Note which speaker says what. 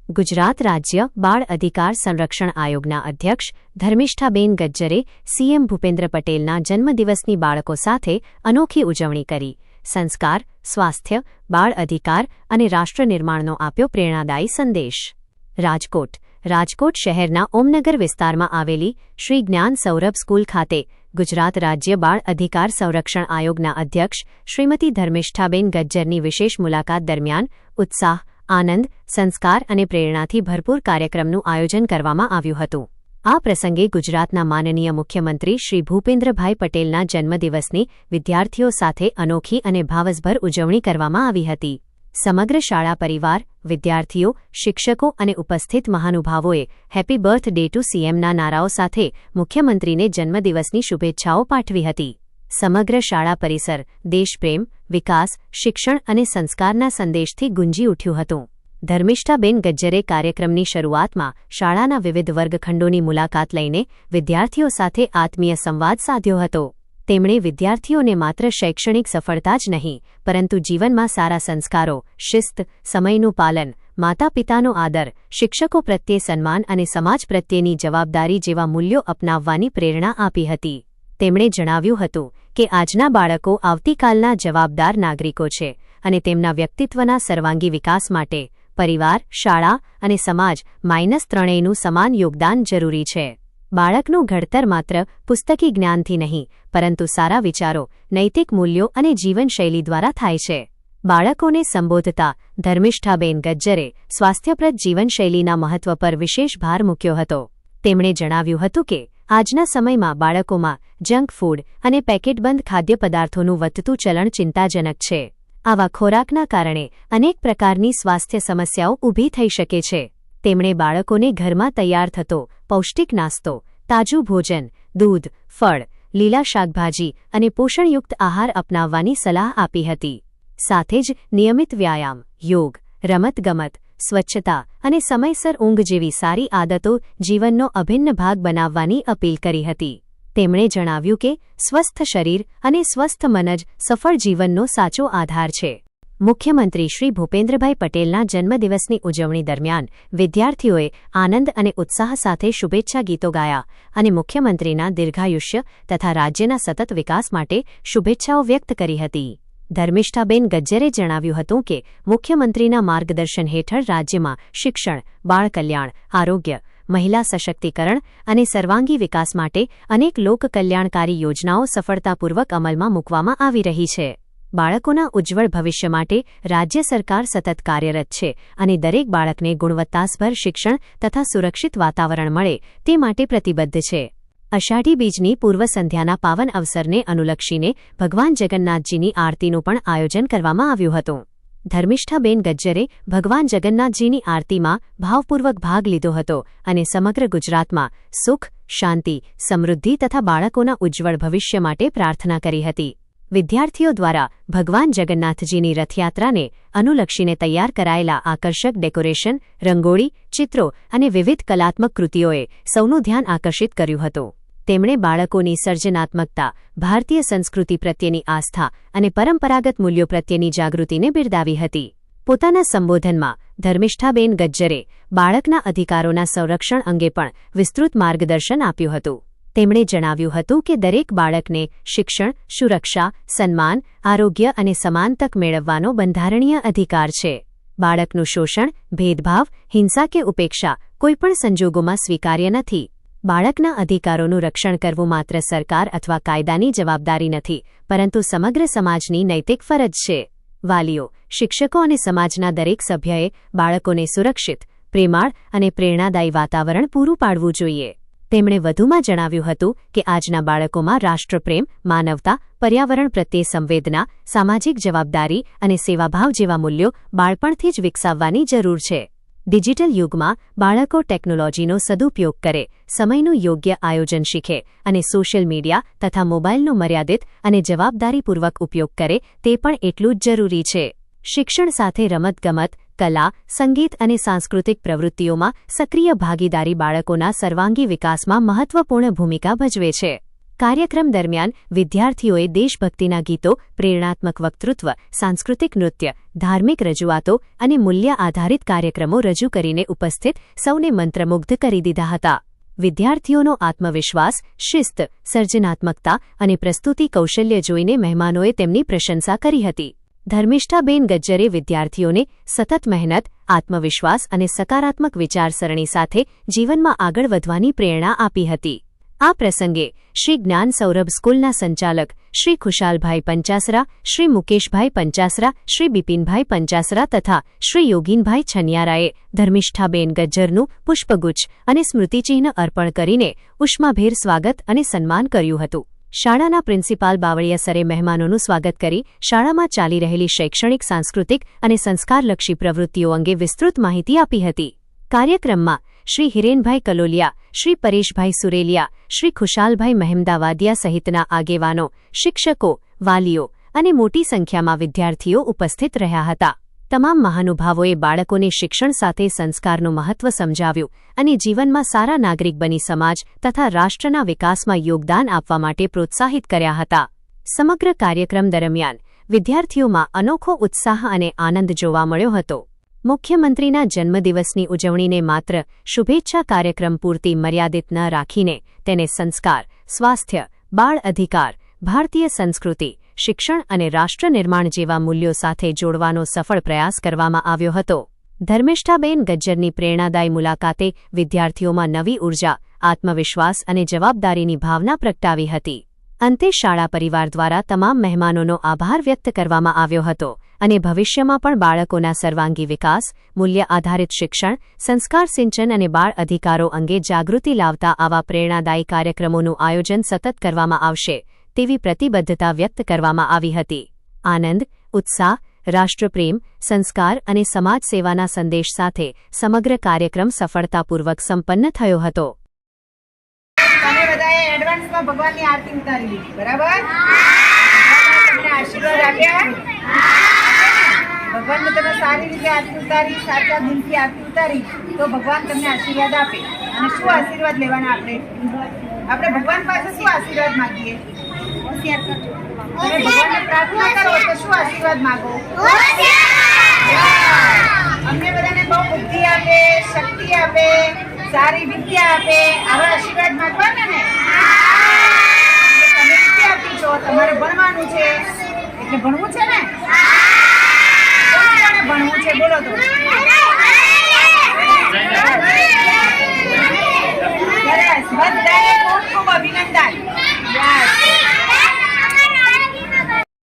Speaker 1: ગુજરાત રાજ્ય બાળ અધિકાર સંરક્ષણ આયોગના અધ્યક્ષ ધર્મિષ્ઠાબેન ગજ્જરે સીએમ ભૂપેન્દ્ર પટેલના જન્મદિવસની બાળકો સાથે અનોખી ઉજવણી કરી. સંસ્કાર, સ્વાસ્થ્ય, બાળ અધિકાર અને રાષ્ટ્ર નિર્માણનો આપ્યો પ્રેરણાદાયી સંદેશ. રાજકોટ શહેરના ઓમનગર વિસ્તારમાં આવેલી શ્રી જ્ઞાન સૌરભ સ્કૂલ ખાતે ગુજરાત રાજ્ય બાળ અધિકાર સંરક્ષણ આયોગના અધ્યક્ષ શ્રીમતી ધર્મિષ્ઠાબેન ગજ્જરની વિશેષ મુલાકાત દરમિયાન ઉત્સાહ, આનંદ, સંસ્કાર અને પ્રેરણાથી ભરપૂર કાર્યક્રમનું આયોજન કરવામાં આવ્યું હતું. આ પ્રસંગે ગુજરાતના માનનીય મુખ્યમંત્રી શ્રી ભૂપેન્દ્રભાઈ પટેલના જન્મદિવસની વિદ્યાર્થીઓ સાથે અનોખી અને ભાવસભર ઉજવણી કરવામાં આવી હતી. સમગ્ર શાળા પરિવાર, વિદ્યાર્થીઓ, શિક્ષકો અને ઉપસ્થિત મહાનુભાવોએ હેપી બર્થ ડે ટુ સીએમના નારાઓ સાથે મુખ્યમંત્રીને જન્મદિવસની શુભેચ્છાઓ પાઠવી હતી. સમગ્ર શાળા પરિસર દેશપ્રેમ, વિકાસ, શિક્ષણ અને સંસ્કારના સંદેશથી ગુંજી ઉઠ્યું હતું. ધર્મિષ્ઠાબેન ગજ્જરે કાર્યક્રમની શરૂઆતમાં શાળાના વિવિધ વર્ગખંડોની મુલાકાત લઈને વિદ્યાર્થીઓ સાથે આત્મીય સંવાદ સાધ્યો હતો. તેમણે વિદ્યાર્થીઓને માત્ર શૈક્ષણિક સફળતા જ નહીં, પરંતુ જીવનમાં સારા સંસ્કારો, શિસ્ત, સમયનું પાલન, માતાપિતાનો આદર, શિક્ષકો પ્રત્યે સન્માન અને સમાજ પ્રત્યેની જવાબદારી જેવા મૂલ્યો અપનાવવાની પ્રેરણા આપી હતી. તેમણે જણાવ્યું હતું કે આજના બાળકો આવતીકાલના જવાબદાર નાગરિકો છે અને તેમના વ્યક્તિત્વના સર્વાંગી વિકાસ માટે પરિવાર, શાળા અને સમાજ ત્રણેયનું સમાન યોગદાન જરૂરી છે. બાળકનું ઘડતર માત્ર પુસ્તકી જ્ઞાનથી નહીં, પરંતુ સારા વિચારો, નૈતિક મૂલ્યો અને જીવનશૈલી દ્વારા થાય છે. બાળકોને સંબોધતા ધર્મિષ્ઠાબેન ગજ્જરે સ્વાસ્થ્યપ્રદ જીવનશૈલીના મહત્વ પર વિશેષ ભાર મૂક્યો હતો. તેમણે જણાવ્યું હતું કે આજના સમયમાં બાળકોમાં જંક ફૂડ અને પેકેટબંધ ખાદ્યપદાર્થોનું વધતું ચલણ ચિંતાજનક છે. આવા ખોરાકના કારણે અનેક પ્રકારની સ્વાસ્થ્ય સમસ્યાઓ ઊભી થઈ શકે છે. તેમણે બાળકોને ઘરમાં તૈયાર થતો પૌષ્ટિક નાસ્તો, તાજું ભોજન, દૂધ, ફળ, લીલા શાકભાજી અને પોષણયુક્ત આહાર અપનાવવાની સલાહ આપી હતી. સાથે જ નિયમિત વ્યાયામ, યોગ, રમતગમત, સ્વચ્છતા અને સમયસર ઊંઘ જેવી સારી આદતો જીવનનો અભિન્ન ભાગ બનાવવાની અપીલ કરી હતી. તેમણે જણાવ્યું કે સ્વસ્થ શરીર અને સ્વસ્થ મન જ સફળ જીવનનો સાચો આધાર છે. મુખ્યમંત્રી શ્રી ભૂપેન્દ્રભાઈ પટેલના જન્મદિવસની ઉજવણી દરમિયાન વિદ્યાર્થીઓએ આનંદ અને ઉત્સાહ સાથે શુભેચ્છા ગીતો ગાયા અને મુખ્યમંત્રીના દીર્ઘાયુષ્ય તથા રાજ્યના સતત વિકાસ માટે શુભેચ્છાઓ વ્યક્ત કરી હતી. ધર્મિષ્ઠાબેન ગજ્જરે જણાવ્યું હતું કે મુખ્યમંત્રીના માર્ગદર્શન હેઠળ રાજ્યમાં શિક્ષણ, બાળ કલ્યાણ, આરોગ્ય, મહિલા સશક્તિકરણ અને સર્વાંગી વિકાસ માટે અનેક લોકકલ્યાણકારી યોજનાઓ સફળતાપૂર્વક અમલમાં મૂકવામાં આવી રહી છે. બાળકોના ઉજ્જવળ ભવિષ્ય માટે રાજ્ય સરકાર સતત કાર્યરત છે અને દરેક બાળકને ગુણવત્તાસભર શિક્ષણ તથા સુરક્ષિત વાતાવરણ મળે તે માટે પ્રતિબદ્ધ છે. અષાઢી બીજની પૂર્વ સંધ્યાના પાવન અવસરને અનુલક્ષીને ભગવાન જગન્નાથજીની આરતીનું પણ આયોજન કરવામાં આવ્યું હતું. ધર્મિષ્ઠાબેન ગજ્જરે ભગવાન જગન્નાથજીની આરતીમાં ભાવપૂર્વક ભાગ લીધો હતો અને સમગ્ર ગુજરાતમાં સુખ, શાંતિ, સમૃદ્ધિ તથા બાળકોના ઉજ્જવળ ભવિષ્ય માટે પ્રાર્થના કરી હતી. વિદ્યાર્થીઓ દ્વારા ભગવાન જગન્નાથજીની રથયાત્રાને અનુલક્ષીને તૈયાર કરાયેલા આકર્ષક ડેકોરેશન, રંગોળી, ચિત્રો અને વિવિધ કલાત્મક કૃતિઓએ સૌનું ધ્યાન આકર્ષિત કર્યું હતું. તેમણે બાળકોની સર્જનાત્મકતા, ભારતીય સંસ્કૃતિ પ્રત્યેની આસ્થા અને પરંપરાગત મૂલ્યો પ્રત્યેની જાગૃતિને બિરદાવી હતી. પોતાના સંબોધનમાં ધર્મિષ્ઠાબેન ગજ્જરે બાળકના અધિકારોના સંરક્ષણ અંગે પણ વિસ્તૃત માર્ગદર્શન આપ્યું હતું. તેમણે જણાવ્યું હતું કે દરેક બાળકને શિક્ષણ, સુરક્ષા, સન્માન, આરોગ્ય અને સમાન તક મેળવવાનો બંધારણીય અધિકાર છે. બાળકનું શોષણ, ભેદભાવ, હિંસા કે ઉપેક્ષા કોઈપણ સંજોગોમાં સ્વીકાર્ય નથી. બાળકના અધિકારોનું રક્ષણ કરવું માત્ર સરકાર અથવા કાયદાની જવાબદારી નથી, પરંતુ સમગ્ર સમાજની નૈતિક ફરજ છે. વાલીઓ, શિક્ષકો અને સમાજના દરેક સભ્યએ બાળકોને સુરક્ષિત, પ્રેમાળ અને પ્રેરણાદાયી વાતાવરણ પૂરું પાડવું જોઈએ. તેમણે વધુમાં જણાવ્યું હતું કે આજના બાળકોમાં રાષ્ટ્રપ્રેમ, માનવતા, પર્યાવરણ પ્રત્યે સંવેદના, સામાજિક જવાબદારી અને સેવાભાવ જેવા મૂલ્યો બાળપણથી જ વિકસાવવાની જરૂર છે. ડિજિટલ યુગમાં બાળકો ટેકનોલોજીનો સદુપયોગ કરે, સમયનું યોગ્ય આયોજન શીખે અને સોશિયલ મીડિયા તથા મોબાઈલનો મર્યાદિત અને જવાબદારીપૂર્વક ઉપયોગ કરે તે પણ એટલું જ જરૂરી છે. શિક્ષણ સાથે રમતગમત, કલા, સંગીત અને સાંસ્કૃતિક પ્રવૃત્તિઓમાં સક્રિય ભાગીદારી બાળકોના સર્વાંગી વિકાસમાં મહત્વપૂર્ણ ભૂમિકા ભજવે છે. કાર્યક્રમ દરમિયાન વિદ્યાર્થીઓએ દેશભક્તિના ગીતો, પ્રેરણાત્મક વક્તૃત્વ, સાંસ્કૃતિક નૃત્ય, ધાર્મિક રજૂઆતો અને મૂલ્ય આધારિત કાર્યક્રમો રજૂ કરીને ઉપસ્થિત સૌને મંત્રમુગ્ધ કરી દીધા હતા. વિદ્યાર્થીઓનો આત્મવિશ્વાસ, શિસ્ત, સર્જનાત્મકતા અને પ્રસ્તુતિ કૌશલ્ય જોઈને મહેમાનોએ તેમની પ્રશંસા કરી હતી. ધર્મિષ્ઠાબેન ગજ્જરે વિદ્યાર્થીઓને સતત મહેનત, આત્મવિશ્વાસ અને સકારાત્મક વિચારસરણી સાથે જીવનમાં આગળ વધવાની પ્રેરણા આપી હતી. આ પ્રસંગે શ્રી જ્ઞાન સૌરભ સ્કૂલના સંચાલક શ્રી ખુશાલભાઈ પંચાસરા, શ્રી મુકેશભાઈ પંચાસરા, શ્રી બિપિનભાઈ પંચાસરા તથા શ્રી યોગીનભાઈ છનિયારાએ ધર્મિષ્ઠાબેન ગજ્જરનું પુષ્પગુચ્છ અને સ્મૃતિચિહ્ન અર્પણ કરીને ઉષ્માભેર સ્વાગત અને સન્માન કર્યું હતું. શાળાના પ્રિન્સિપાલ બાવળિયા સરે મહેમાનોનું સ્વાગત કરી શાળામાં ચાલી રહેલી શૈક્ષણિક, સાંસ્કૃતિક અને સંસ્કારલક્ષી પ્રવૃત્તિઓ અંગે વિસ્તૃત માહિતી આપી હતી. કાર્યક્રમમાં શ્રી હિરેનભાઈ કલોલિયા, શ્રી પરેશભાઈ સુરેલિયા, શ્રી ખુશાલભાઈ મહેમદાવાદિયા સહિતના આગેવાનો, શિક્ષકો, વાલીઓ અને મોટી સંખ્યામાં વિદ્યાર્થીઓ ઉપસ્થિત રહ્યા હતા. તમામ મહાનુભાવોએ બાળકોને શિક્ષણ સાથે સંસ્કારનું મહત્વ સમજાવ્યું અને જીવનમાં સારા નાગરિક બની સમાજ તથા રાષ્ટ્રના વિકાસમાં યોગદાન આપવા માટે પ્રોત્સાહિત કર્યા હતા. સમગ્ર કાર્યક્રમ દરમિયાન વિદ્યાર્થીઓમાં અનોખો ઉત્સાહ અને આનંદ જોવા મળ્યો હતો. મુખ્યમંત્રીના જન્મદિવસની ઉજવણીને માત્ર શુભેચ્છા કાર્યક્રમ પૂરતી મર્યાદિત ન રાખીને તેને સંસ્કાર, સ્વાસ્થ્ય, બાળ અધિકાર, ભારતીય સંસ્કૃતિ, શિક્ષણ અને રાષ્ટ્ર નિર્માણ જેવા મૂલ્યો સાથે જોડવાનો સફળ પ્રયાસ કરવામાં આવ્યો હતો. ધર્મિષ્ઠાબેન ગજ્જરની પ્રેરણાદાયી મુલાકાતે વિદ્યાર્થીઓમાં નવી ઉર્જા, આત્મવિશ્વાસ અને જવાબદારીની ભાવના પ્રગટાવી હતી. અંતે શાળા પરિવાર દ્વારા તમામ મહેમાનોનો આભાર વ્યક્ત કરવામાં આવ્યો હતો અને ભવિષ્યમાં પણ બાળકોના સર્વાંગી વિકાસ, મૂલ્ય આધારિત શિક્ષણ, સંસ્કાર સિંચન અને બાળ અધિકારો અંગે જાગૃતિ લાવતા આવા પ્રેરણાદાયી કાર્યક્રમોનું આયોજન સતત કરવામાં આવશે તેવી પ્રતિબદ્ધતા વ્યક્ત કરવામાં આવી હતી. આનંદ, ઉત્સાહ, રાષ્ટ્રપ્રેમ, સંસ્કાર અને સમાજ સેવાના સંદેશ સાથે સમગ્ર કાર્યક્રમ સફળતાપૂર્વક સંપન્ન થયો હતો.
Speaker 2: તમે બધાએ એડવાન્સમાં ભગવાનની આરતી ઉતારી લીધી, બરાબર? તમને આશીર્વાદ આપ્યા? ભગવાનને તમે સારી રીતે આરતી ઉતારી, સાચા દિલથી આરતી ઉતારી તો ભગવાન તમને આશીર્વાદ આપે. અને શું આશીર્વાદ લેવાના આપણે ભગવાન પાસે શું આશીર્વાદ માંગીએ? તમે ભગવાનને પ્રાર્થના કરો તો શું આશીર્વાદ માંગો? અમને બધાને બહુ બુદ્ધિ આપે, શક્તિ આપે, સારી વિદ્યા આપે, આવા આશીર્વાદ માંગવાના ને? તમે વિદ્યા આપી છો, તમારે ભણવાનું છે, એટલે ભણવું છે ને? કોને ભણવું છે બોલો તો? બધાને ખૂબ ખૂબ અભિનંદન.